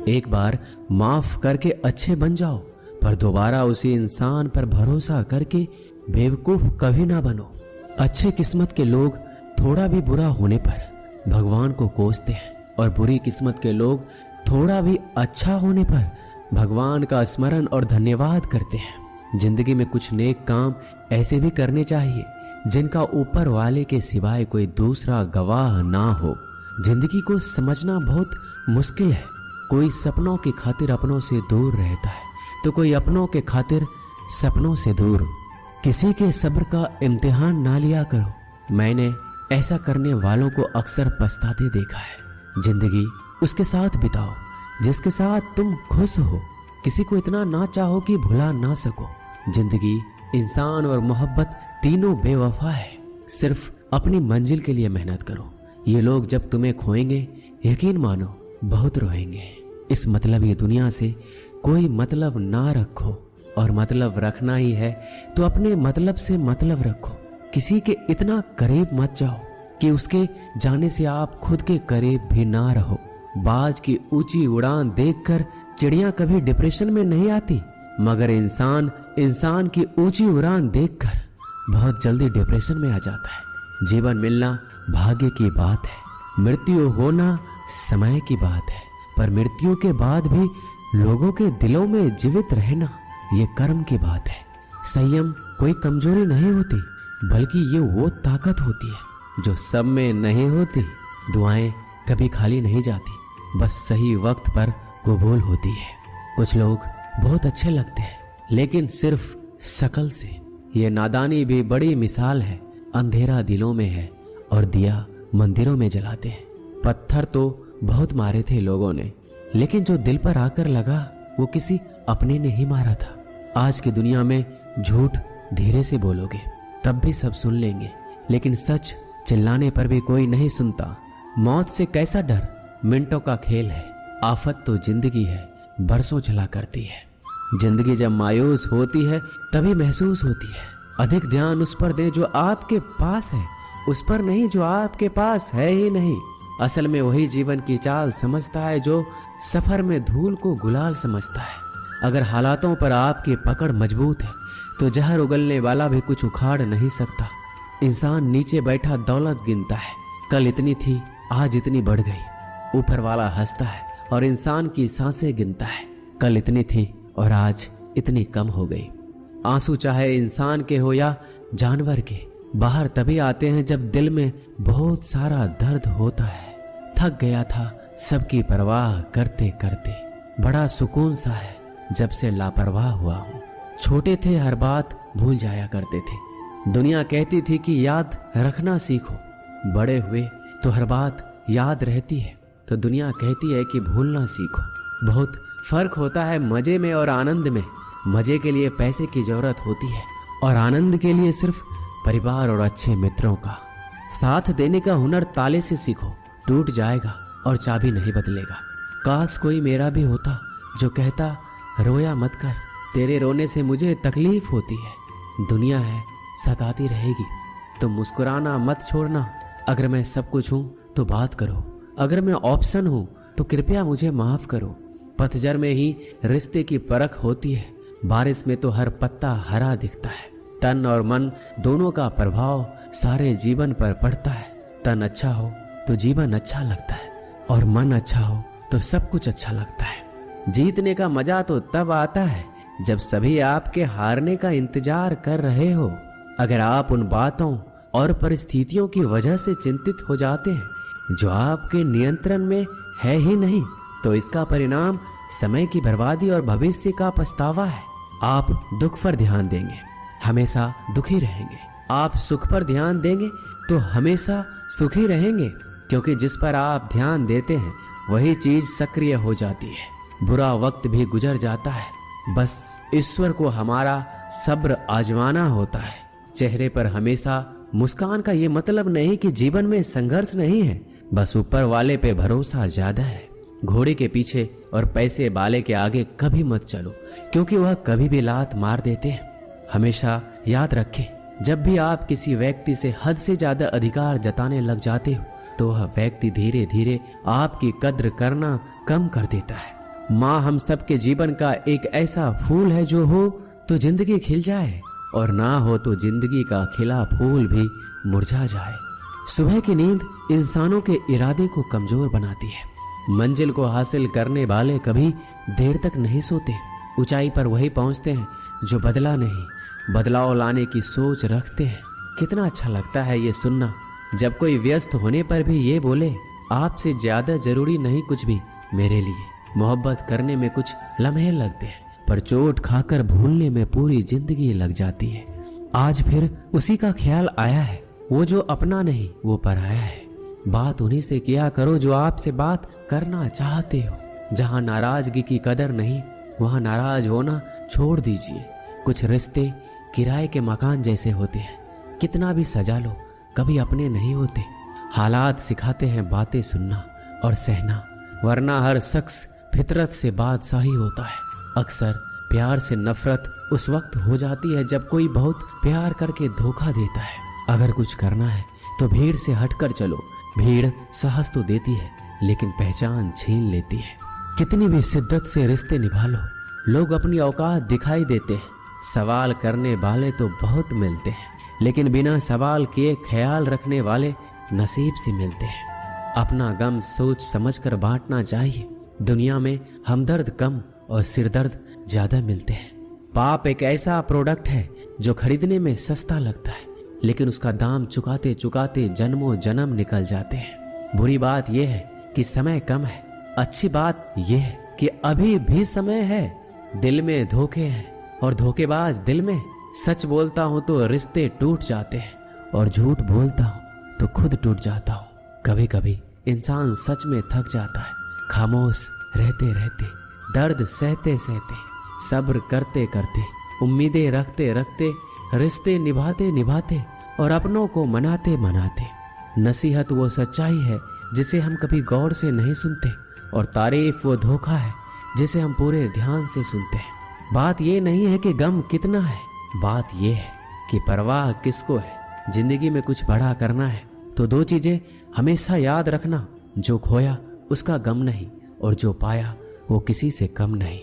एक बार माफ करके अच्छे बन जाओ, पर दोबारा उसी इंसान पर भरोसा करके बेवकूफ कभी ना बनो। अच्छे किस्मत के लोग थोड़ा भी बुरा होने पर भगवान को कोसते हैं, और बुरी किस्मत के लोग थोड़ा भी अच्छा होने पर भगवान का स्मरण और धन्यवाद करते हैं। जिंदगी में कुछ नेक काम ऐसे भी करने चाहिए जिनका ऊपर वाले के सिवाय कोई दूसरा गवाह ना हो। जिंदगी को समझना बहुत मुश्किल है। कोई सपनों की खातिर अपनों से दूर रहता है, तो कोई अपनों के खातिर सपनों से दूर। किसी के सब्र का इम्तिहान ना लिया करो। मैंने ऐसा करने वालों को अक्सर पछताते देखा है। जिंदगी उसके साथ बिताओ जिसके साथ तुम खुश हो। किसी को इतना ना चाहो कि भुला ना सको। जिंदगी, इंसान और मोहब्बत तीनों बेवफा है। सिर्फ अपनी मंजिल के लिए मेहनत करो। ये लोग जब तुम्हें खोएंगे, यकीन मानो बहुत रोएंगे। इस मतलब ये दुनिया से कोई मतलब ना रखो, और मतलब रखना ही है तो अपने मतलब से मतलब रखो। किसी के इतना करीब मत जाओ कि उसके जाने से आप खुद के करीब भी ना रहो। बाज की ऊंची उड़ान देखकर चिड़िया कभी डिप्रेशन में नहीं आती, मगर इंसान की ऊंची उड़ान देखकर बहुत जल्दी डिप्रेशन में आ जाता है। जीवन मिलना भाग्य की बात है, मृत्यु होना समय की बात है, पर मृत्यु के बाद भी लोगों के दिलों में जीवित रहना ये कर्म की बात है। संयम कोई कमजोरी नहीं होती, बल्कि ये वो ताकत होती है जो सब में नहीं होती। दुआएं कभी खाली नहीं जाती, बस सही वक्त पर कबूल होती है। कुछ लोग बहुत अच्छे लगते हैं, लेकिन सिर्फ शक्ल से। ये नादानी भी बड़ी मिसाल है। अंधेरा दिलों में है और दिया मंदिरों में जलाते हैं। पत्थर तो बहुत मारे थे लोगों ने, लेकिन जो दिल पर आकर लगा वो किसी अपने ने ही मारा था। आज की दुनिया में झूठ धीरे से बोलोगे तब भी सब सुन लेंगे, लेकिन सच चिल्लाने पर भी कोई नहीं सुनता। मौत से कैसा डर, मिनटों का खेल है। आफत तो जिंदगी है, बरसों चला करती है। जिंदगी जब मायूस होती है तभी महसूस होती है। अधिक ध्यान उस पर दें जो आपके पास है, उस पर नहीं जो आपके पास है ही नहीं। असल में वही जीवन की चाल समझता है जो सफर में धूल को गुलाल समझता है। अगर हालातों पर आपकी पकड़ मजबूत है तो जहर उगलने वाला भी कुछ उखाड़ नहीं सकता। इंसान नीचे बैठा दौलत गिनता है, कल इतनी थी आज इतनी बढ़ गई। ऊपर वाला हंसता है और इंसान की सांसें गिनता है, कल इतनी थी और आज इतनी कम हो गई। आंसू चाहे इंसान के हो या जानवर के, बाहर तभी आते हैं जब दिल में बहुत सारा दर्द होता है। थक गया था सबकी परवाह करते करते, बड़ा सुकून सा है जब से लापरवाह हुआ हूँ। छोटे थे हर बात भूल जाया करते थे। दुनिया कहती थी कि याद रखना सीखो। बड़े हुए तो हर बात याद रहती है, तो दुनिया कहती है कि भूलना सीखो। बहुत फर्क होता है मजे में और आनंद में। मजे के लिए पैसे की जरूरत होती है और आनंद के लिए सिर्फ परिवार और अच्छे मित्रों का साथ देने का हुनर ताले से सीखो। टूट जाएगा और चाबी नहीं बदलेगा। काश कोई मेरा भी होता जो कहता रोया मत कर, तेरे रोने से मुझे तकलीफ होती है। दुनिया है सताती रहेगी, तो मुस्कुराना मत छोड़ना। अगर मैं सब कुछ हूं तो बात करो, अगर मैं ऑप्शन हूं तो कृपया मुझे माफ करो। पतझड़ में ही रिश्ते की परख होती है, बारिश में तो हर पत्ता हरा दिखता है। तन और मन दोनों का प्रभाव सारे जीवन पर पड़ता है। तन अच्छा हो तो जीवन अच्छा लगता है, और मन अच्छा हो तो सब कुछ अच्छा लगता है। जीतने का मजा तो तब आता है जब सभी आपके हारने का इंतजार कर रहे हो। अगर आप उन बातों और परिस्थितियों की वजह से चिंतित हो जाते हैं जो आपके नियंत्रण में है ही नहीं, तो इसका परिणाम समय की बर्बादी और भविष्य का पछतावा है। आप दुख पर ध्यान देंगे, हमेशा दुखी रहेंगे। आप सुख पर ध्यान देंगे तो हमेशा सुखी रहेंगे, क्योंकि जिस पर आप ध्यान देते हैं वही चीज सक्रिय हो जाती है। बुरा वक्त भी गुजर जाता है, बस ईश्वर को हमारा सब्र आजमाना होता है। चेहरे पर हमेशा मुस्कान का ये मतलब नहीं कि जीवन में संघर्ष नहीं है, बस ऊपर वाले पे भरोसा ज्यादा है। घोड़े के पीछे और पैसे वाले के आगे कभी मत चलो, क्योंकि वह कभी भी लात मार देते हैं। हमेशा याद रखें, जब भी आप किसी व्यक्ति से हद से ज्यादा अधिकार जताने लग जाते हो तो वह व्यक्ति धीरे धीरे आपकी कद्र करना कम कर देता है। माँ हम सबके जीवन का एक ऐसा फूल है जो हो तो जिंदगी खिल जाए और ना हो तो जिंदगी का खिला फूल भी मुरझा जाए। सुबह की नींद इंसानों के इरादे को कमजोर बनाती है। मंजिल को हासिल करने वाले कभी देर तक नहीं सोते। ऊंचाई पर वही पहुंचते हैं जो बदलाव लाने की सोच रखते हैं। कितना अच्छा लगता है ये सुनना जब कोई व्यस्त होने पर भी ये बोले, आपसे ज्यादा जरूरी नहीं कुछ भी मेरे लिए। मोहब्बत करने में कुछ लम्हे लगते हैं पर चोट खाकर भूलने में पूरी जिंदगी लग जाती है। आज फिर उसी का ख्याल आया है, वो जो अपना नहीं वो पराया है। बात उन्हीं से किया करो जो आपसे बात करना चाहते हो। जहां नाराजगी की कदर नहीं वहां नाराज होना छोड़ दीजिए। कुछ रिश्ते किराए के मकान जैसे होते हैं, कितना भी सजा लो कभी अपने नहीं होते। हालात सिखाते हैं बातें सुनना और सहना, वरना हर शख्स फितरत से बादशाही होता है। अक्सर प्यार से नफरत उस वक्त हो जाती है जब कोई बहुत प्यार करके धोखा देता है। अगर कुछ करना है तो भीड़ से हटकर चलो। भीड़ साहस तो देती है लेकिन पहचान छीन लेती है। कितनी भी शिद्दत से रिश्ते निभा लो, लोग अपनी औकात दिखाई देते हैं। सवाल करने वाले तो बहुत मिलते हैं लेकिन बिना सवाल किए ख्याल रखने वाले नसीब से मिलते हैं। अपना गम सोच समझकर बांटना चाहिए। दुनिया में हमदर्द कम और सिरदर्द ज्यादा मिलते हैं। पाप एक ऐसा प्रोडक्ट है जो खरीदने में सस्ता लगता है लेकिन उसका दाम चुकाते चुकाते जन्मों जन्म निकल जाते हैं। बुरी बात यह है कि समय कम है, अच्छी बात यह है कि अभी भी समय है। दिल में धोखे हैं और धोखेबाज दिल में। सच बोलता हूं तो रिश्ते टूट जाते हैं और झूठ बोलता हूं तो खुद टूट जाता हूं। कभी कभी इंसान सच में थक जाता है। खामोश रहते रहते, दर्द सहते सहते, सब्र करते करते, उम्मीदें रखते रखते, रिश्ते निभाते निभाते और अपनों को मनाते मनाते। नसीहत वो सच्चाई है जिसे हम कभी गौर से नहीं सुनते और तारीफ वो धोखा है जिसे हम पूरे ध्यान से सुनते हैं। बात ये नहीं है कि गम कितना है, बात ये है कि परवाह किसको है। जिंदगी में कुछ बड़ा करना है तो दो चीजें हमेशा याद रखना, जो खोया उसका गम नहीं और जो पाया वो किसी से कम नहीं।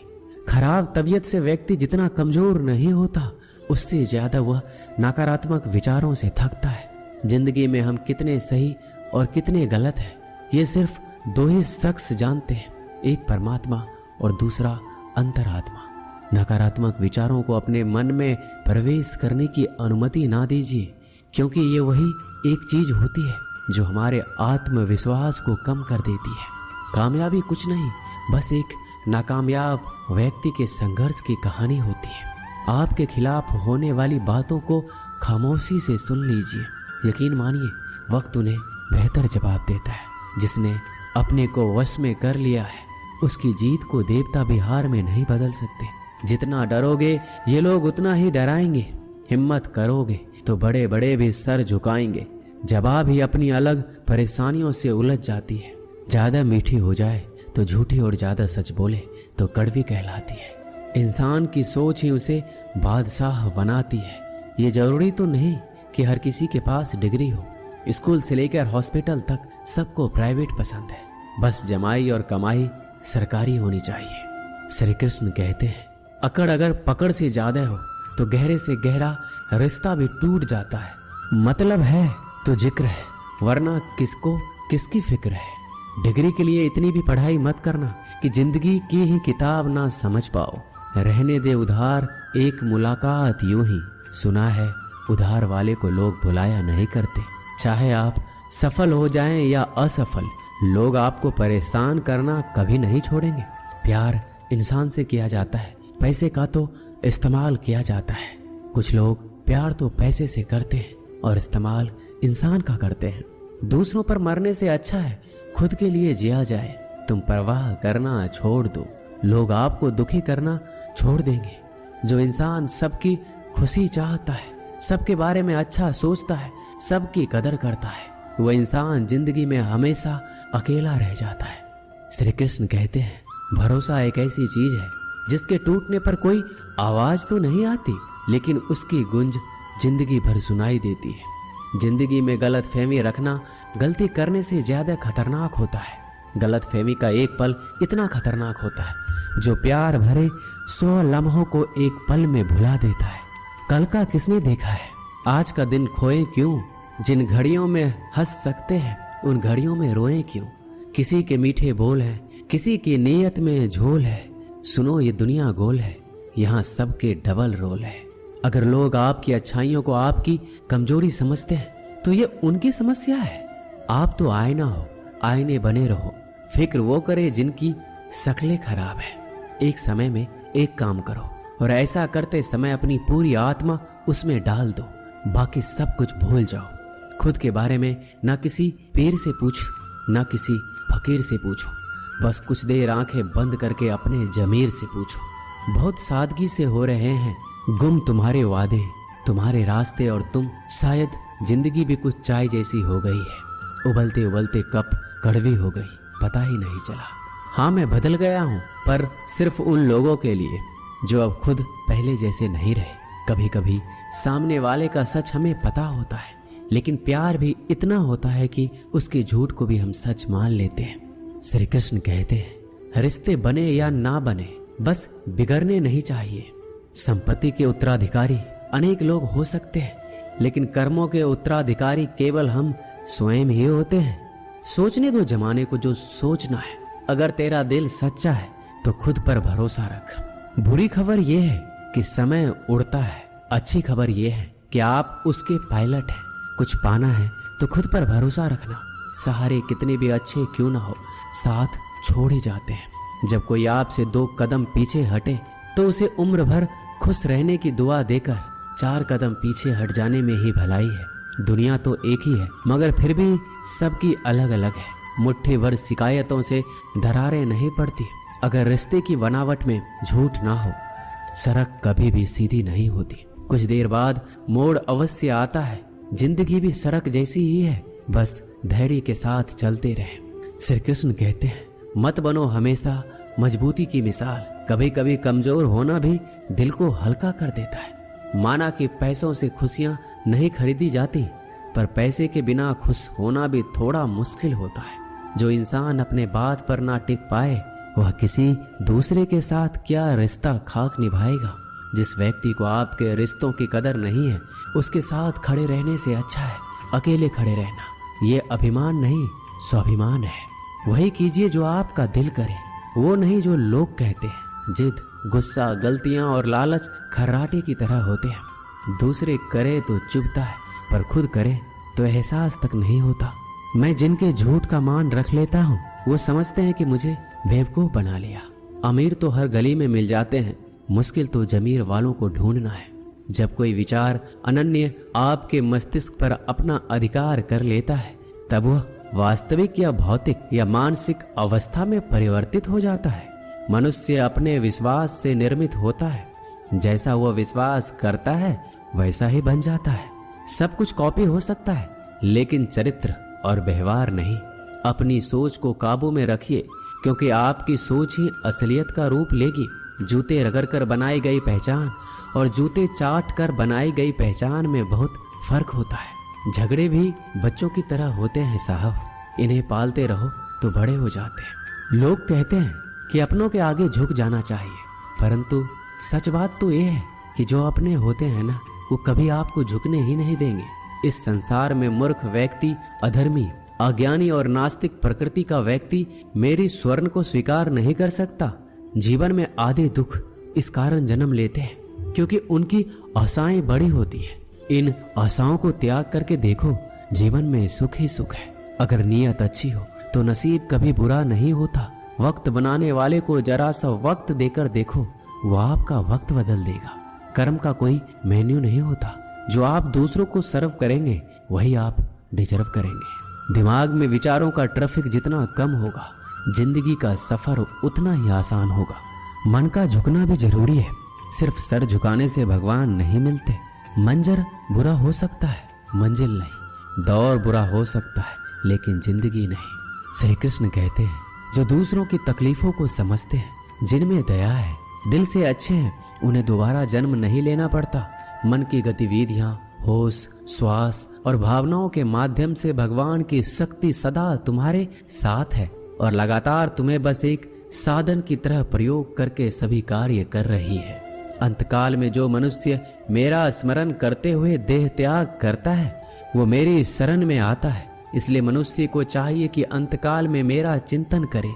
खराब तबीयत से व्यक्ति जितना कमजोर नहीं होता उससे ज्यादा वह नकारात्मक विचारों से थकता है। जिंदगी में हम कितने सही और कितने गलत हैं ये सिर्फ दो ही शख्स जानते हैं, एक परमात्मा और दूसरा अंतरात्मा। नकारात्मक विचारों को अपने मन में प्रवेश करने की अनुमति ना दीजिए क्योंकि ये वही एक चीज होती है जो हमारे आत्मविश्वास को कम कर देती है। कामयाबी कुछ नहीं, बस एक नाकामयाब व्यक्ति के संघर्ष की कहानी होती है। आपके खिलाफ होने वाली बातों को खामोशी से सुन लीजिए। यकीन मानिए वक्त उन्हें बेहतर जवाब देता है। जिसने अपने को वश में कर लिया है उसकी जीत को देवता भी हार में नहीं बदल सकते। जितना डरोगे ये लोग उतना ही डराएंगे। हिम्मत करोगे तो बड़े बड़े भी सर झुकाएंगे। जवाब ही अपनी अलग परेशानियों से उलझ जाती है। ज्यादा मीठी हो जाए तो झूठी और ज्यादा सच बोले तो कड़वी कहलाती है। इंसान की सोच ही उसे बादशाह बनाती है। ये जरूरी तो नहीं कि हर किसी के पास डिग्री हो। स्कूल से लेकर हॉस्पिटल तक सबको प्राइवेट पसंद है, बस जमाई और कमाई सरकारी होनी चाहिए। श्री कृष्ण कहते हैं अकड़ अगर पकड़ से ज्यादा हो तो गहरे से गहरा रिश्ता भी टूट जाता है। मतलब है तो जिक्र है, वरना किसको किसकी फिक्र है। डिग्री के लिए इतनी भी पढ़ाई मत करना कि जिंदगी की ही किताब ना समझ पाओ। रहने दे उधार एक मुलाकात यूं ही। सुना है उधार वाले को लोग भुलाया नहीं करते। चाहे आप सफल हो जाएं या असफल, लोग आपको परेशान करना कभी नहीं छोड़ेंगे। प्यार इंसान से किया जाता है, पैसे का तो इस्तेमाल किया जाता है। कुछ लोग प्यार तो पैसे से करते हैं और इस्तेमाल इंसान का करते हैं। दूसरों पर मरने से अच्छा है खुद के लिए जिया जाए। तुम परवाह करना छोड़ दो, लोग आपको दुखी करना छोड़ देंगे। जो इंसान सबकी खुशी चाहता है, सबके बारे में अच्छा सोचता है, सबकी कदर करता है, वह इंसान जिंदगी में हमेशा अकेला रह जाता है। श्री कृष्ण कहते हैं भरोसा एक ऐसी चीज है जिसके टूटने पर कोई आवाज तो नहीं आती, लेकिन उसकी गूंज जिंदगी भर सुनाई देती है। जिंदगी में गलत फहमी रखना गलती करने से ज्यादा खतरनाक होता है। गलत फहमी का एक पल इतना खतरनाक होता है जो प्यार भरे 100 लम्हों को एक पल में भुला देता है। कल का किसने देखा है, आज का दिन खोए क्यों, जिन घड़ियों में हंस सकते हैं उन घड़ियों में रोए क्यों। किसी के मीठे बोल है, किसी की नीयत में झोल है, सुनो ये दुनिया गोल है, यहाँ सबके डबल रोल है। अगर लोग आपकी अच्छाइयों को आपकी कमजोरी समझते हैं तो ये उनकी समस्या है। आप तो आईना हो, आईने बने रहो, फिक्र वो करे जिनकी शक्लें खराब है। एक समय में एक काम करो और ऐसा करते समय अपनी पूरी आत्मा उसमें डाल दो, बाकी सब कुछ भूल जाओ। खुद के बारे में ना किसी पीर से पूछ, ना किसी फकीर से पूछो, बस कुछ देर आंखें बंद करके अपने जमीर से पूछो। बहुत सादगी से हो रहे हैं गुम तुम्हारे वादे, तुम्हारे रास्ते और तुम, शायद जिंदगी भी कुछ चाय जैसी हो गई है। उबलते उबलते कप कड़वी हो गई, पता ही नहीं चला। हाँ मैं बदल गया हूँ, पर सिर्फ उन लोगों के लिए जो अब खुद पहले जैसे नहीं रहे। कभी कभी सामने वाले का सच हमें पता होता है, लेकिन प्यार भी इतना होता है कि उसके झूठ को भी हम सच मान लेते हैं। श्री कृष्ण कहते हैं, रिश्ते बने या ना बने, बस बिगड़ने नहीं चाहिए। संपत्ति के उत्तराधिकारी अनेक लोग हो सकते हैं, लेकिन कर्मों के उत्तराधिकारी केवल हम स्वयं ही होते हैं। सोचने दो जमाने को जो सोचना है। अगर तेरा दिल सच्चा है तो खुद पर भरोसा रख। बुरी खबर यह है कि समय उड़ता है, अच्छी खबर यह है कि आप उसके पायलट हैं। कुछ पाना है तो खुद पर भरोसा रखना। सहारे कितने भी अच्छे क्यों ना हो, साथ छोड़ ही जाते हैं। जब कोई आपसे 2 कदम पीछे हटे तो उसे उम्र भर खुश रहने की दुआ देकर 4 कदम पीछे हट जाने में ही भलाई है। दुनिया तो एक ही है, मगर फिर भी सबकी अलग अलग है। मुट्ठी भर शिकायतों से दरारें नहीं पड़ती। अगर रिश्ते की बनावट में झूठ ना हो, सड़क कभी भी सीधी नहीं होती। कुछ देर बाद मोड़ अवश्य आता है। जिंदगी भी सड़क जैसी ही है, बस धैर्य के साथ चलते रहे। श्री कृष्ण कहते हैं, मत बनो हमेशा मजबूती की मिसाल। कभी कभी कमजोर होना भी दिल को हल्का कर देता है। माना कि पैसों से खुशियां नहीं खरीदी जाती, पर पैसे के बिना खुश होना भी थोड़ा मुश्किल होता है। जो इंसान अपने बात पर ना टिक पाए, वह किसी दूसरे के साथ क्या रिश्ता खाक निभाएगा। जिस व्यक्ति को आपके रिश्तों की कदर नहीं है, उसके साथ खड़े रहने से अच्छा है अकेले खड़े रहना। ये अभिमान नहीं, स्वाभिमान है। वही कीजिए जो आपका दिल करे, वो नहीं जो लोग कहते हैं। जिद, गुस्सा, गलतियां और लालच खर्राटे की तरह होते हैं। दूसरे करे तो चुभता है, पर खुद करे तो एहसास तक नहीं होता। मैं जिनके झूठ का मान रख लेता हूँ, वो समझते हैं कि मुझे बेवकूफ बना लिया। अमीर तो हर गली में मिल जाते हैं, मुश्किल तो जमीर वालों को ढूंढना है। जब कोई विचार अनन्य आपके मस्तिष्क पर अपना अधिकार कर लेता है, तब वह वास्तविक या भौतिक या मानसिक अवस्था में परिवर्तित हो जाता है। मनुष्य अपने विश्वास से निर्मित होता है। जैसा वह विश्वास करता है वैसा ही बन जाता है। सब कुछ कॉपी हो सकता है, लेकिन चरित्र और व्यवहार नहीं। अपनी सोच को काबू में रखिए, क्योंकि आपकी सोच ही असलियत का रूप लेगी। जूते रगड़ कर बनाई गई पहचान और जूते चाट कर बनाई गई पहचान में बहुत फर्क होता है। झगड़े भी बच्चों की तरह होते हैं साहब, इन्हें पालते रहो तो बड़े हो जाते हैं। लोग कहते हैं कि अपनों के आगे झुक जाना चाहिए, परंतु सच बात तो ये है कि जो अपने होते हैं ना, वो कभी आपको झुकने ही नहीं देंगे। इस संसार में मूर्ख व्यक्ति, अधर्मी, अज्ञानी और नास्तिक प्रकृति का व्यक्ति मेरी स्वर्ण को स्वीकार नहीं कर सकता। जीवन में आधे दुख इस कारण जन्म लेते हैं क्योंकि उनकी आशाएं बड़ी होती है। इन आशाओं को त्याग करके देखो, जीवन में सुख ही सुख है। अगर नीयत अच्छी हो तो नसीब कभी बुरा नहीं होता। वक्त बनाने वाले को जरा सा वक्त देकर देखो, वो आपका वक्त बदल देगा। कर्म का कोई मेन्यू नहीं होता। जो आप दूसरों को सर्व करेंगे वही आप डिजर्व करेंगे। दिमाग में विचारों का ट्रैफिक जितना कम होगा, जिंदगी का सफर उतना ही आसान होगा। मन का झुकना भी जरूरी है। सिर्फ सर झुकाने से भगवान नहीं मिलते। मंजर बुरा हो सकता है, मंजिल नहीं। दौर बुरा हो सकता है, लेकिन जिंदगी नहीं। श्री कृष्ण कहते हैं, जो दूसरों की तकलीफों को समझते हैं, जिनमें दया है, दिल से अच्छे हैं, उन्हें दोबारा जन्म नहीं लेना पड़ता। मन की गतिविधियां, होश, श्वास और भावनाओं के माध्यम से भगवान की शक्ति सदा तुम्हारे साथ है और लगातार तुम्हें बस एक साधन की तरह प्रयोग करके सभी कार्य कर रही है। अंतकाल में जो मनुष्य मेरा स्मरण करते हुए देह त्याग करता है वो मेरी शरण में आता है। इसलिए मनुष्य को चाहिए कि अंतकाल में मेरा चिंतन करे।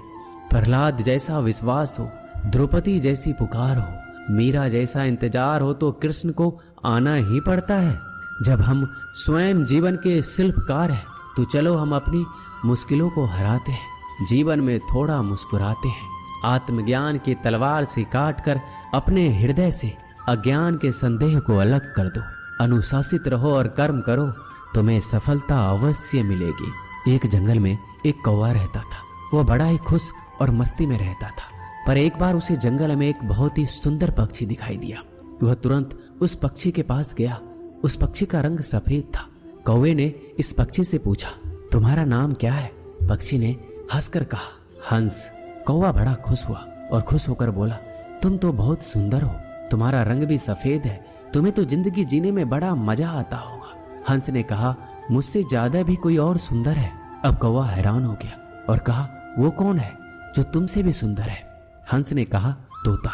प्रहलाद जैसा विश्वास हो, द्रौपदी जैसी पुकार हो, मीरा जैसा इंतजार हो तो कृष्ण को आना ही पड़ता है। जब हम स्वयं जीवन के शिल्पकार हैं तो चलो हम अपनी मुश्किलों को हराते हैं, जीवन में थोड़ा मुस्कुराते हैं। आत्मज्ञान की तलवार से काटकर अपने हृदय से अज्ञान के संदेह को अलग कर दो। अनुशासित रहो और कर्म करो, तुम्हें सफलता अवश्य मिलेगी। एक जंगल में एक कौवा रहता था। वह बड़ा ही खुश और मस्ती में रहता था। पर एक बार उसे जंगल में एक बहुत ही सुंदर पक्षी दिखाई दिया। वह तुरंत उस पक्षी के पास गया। उस पक्षी का रंग सफेद था। कौवे ने इस पक्षी से पूछा, तुम्हारा नाम क्या है? पक्षी ने हंसकर कहा, हंस। कौवा बड़ा खुश हुआ और खुश होकर बोला, तुम तो बहुत सुंदर हो, तुम्हारा रंग भी सफेद है, तुम्हें तो जिंदगी जीने में बड़ा मजा आता होगा। हंस ने कहा, मुझसे ज्यादा भी कोई और सुंदर है। अब कौवा हैरान हो गया और कहा, वो कौन है जो तुमसे भी सुंदर है? हंस ने कहा, तोता।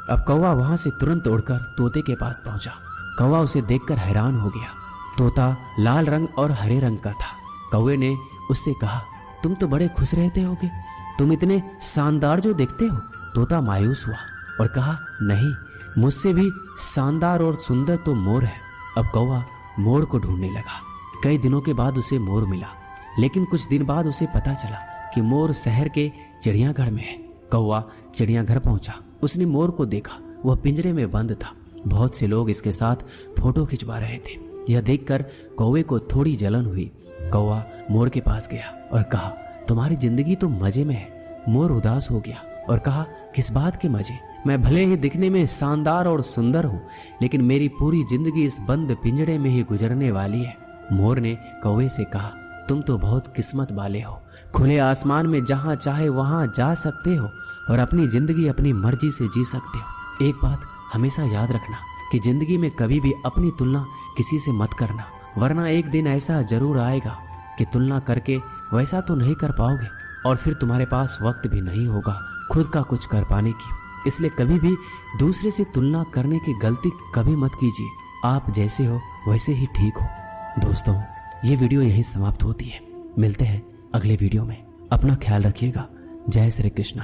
अब कौवा वहां से तुरंत उड़कर तोते के पास पहुंचा। कौवा उसे देखकर हैरान हो गया। तोता लाल रंग और हरे रंग का था। कौवे ने उससे कहा, तुम तो बड़े खुश रहते होगे, तुम इतने शानदार जो दिखते हो। तोता मायूस हुआ और कहा, नहीं, मुझसे भी शानदार और सुंदर तो मोर है। अब कौवा मोर को ढूंढने लगा। कई दिनों के बाद उसे मोर मिला, लेकिन कुछ दिन बाद उसे पता चला कि मोर शहर के चिड़ियाघर में है। कौवा चिड़ियाघर पहुंचा। उसने मोर को देखा, वह पिंजरे में बंद था। बहुत से लोग इसके साथ फोटो खिंचवा रहे थे। यह देखकर कौवे को थोड़ी जलन हुई। कौवा मोर के पास गया और कहा, तुम्हारी जिंदगी तो मजे में है। मोर उदास हो गया और कहा, किस बात के मजे? मैं भले ही दिखने में शानदार और सुंदर हूँ, लेकिन मेरी पूरी जिंदगी इस बंद पिंजरे में ही गुजरने वाली है। मोर ने कौवे से कहा, तुम तो बहुत किस्मत वाले हो, खुले आसमान में जहाँ चाहे वहाँ जा सकते हो और अपनी जिंदगी अपनी मर्जी से जी सकते हो। एक बात हमेशा याद रखना कि जिंदगी में कभी भी अपनी तुलना किसी से मत करना, वरना एक दिन ऐसा जरूर आएगा कि तुलना करके वैसा तो नहीं कर पाओगे और फिर तुम्हारे पास वक्त भी नहीं होगा खुद का कुछ कर पाने की। इसलिए कभी भी दूसरे से तुलना करने की गलती कभी मत कीजिए। आप जैसे हो वैसे ही ठीक हो। दोस्तों, ये वीडियो यहीं समाप्त होती है। मिलते हैं अगले वीडियो में। अपना ख्याल रखिएगा। जय श्री कृष्ण।